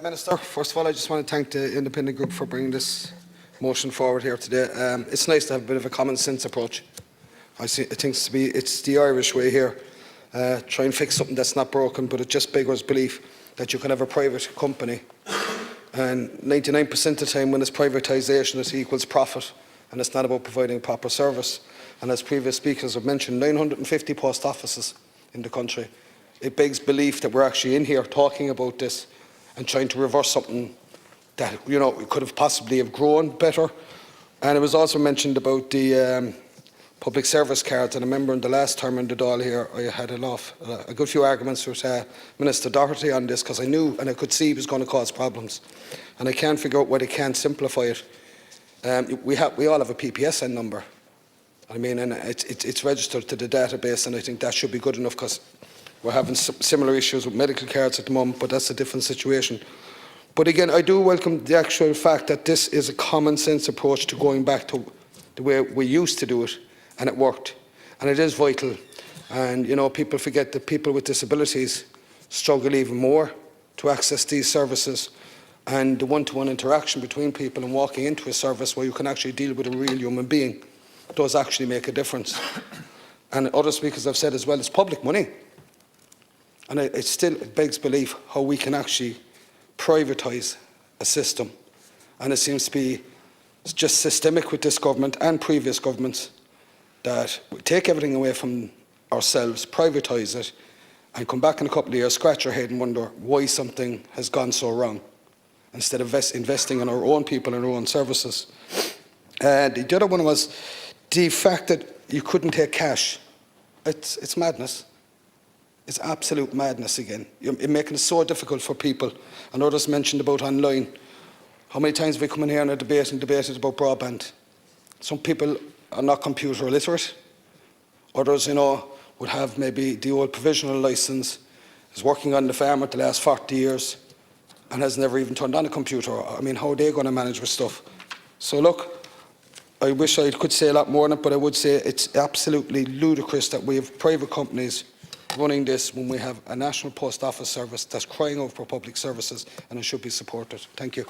Minister, first of all, I just want to thank the independent group for bringing this motion forward here today. It's nice to have a bit of a common sense approach. I think it's the Irish way here. Try and fix something that's not broken, but it just beggars belief that you can have a private company, and 99% of the time when it's privatisation it equals profit, and it's not about providing proper service. And as previous speakers have mentioned, 950 post offices in the country. It begs belief that we're actually in here talking about this and trying to reverse something that, you know, we could have possibly have grown better. And it was also mentioned about the public service cards, and I remember in the last term in the Dáil here I had a good few arguments with Minister Doherty on this, because I knew and I could see it was going to cause problems, and I can't figure out why they can't simplify it. We all have a PPSN number, I mean, and it's registered to the database, and I think that should be good enough, because we're having similar issues with medical cards at the moment, but that's a different situation. But again, I do welcome the actual fact that this is a common sense approach to going back to the way we used to do it, and it worked, and it is vital. And you know, people forget that people with disabilities struggle even more to access these services, and the one-to-one interaction between people and walking into a service where you can actually deal with a real human being does actually make a difference. And other speakers have said as well, it's public money, and it begs belief how we can actually privatise a system. And it seems to be just systemic with this government and previous governments, that we take everything away from ourselves, privatise it, and come back in a couple of years, scratch our head and wonder why something has gone so wrong, instead of investing in our own people and our own services. The other one was the fact that you couldn't take cash. It's madness. It's absolute madness again. You're making it so difficult for people. And others mentioned about online. How many times have we come in here in a debate and debated about broadband? Some people are not computer illiterate. Others, you know, would have maybe the old provisional licence, is working on the farm for the last 40 years and has never even turned on a computer. I mean, how are they going to manage with stuff? So look, I wish I could say a lot more on it, but I would say it's absolutely ludicrous that we have private companies running this when we have a national post office service that's crying out for public services, and it should be supported. Thank you.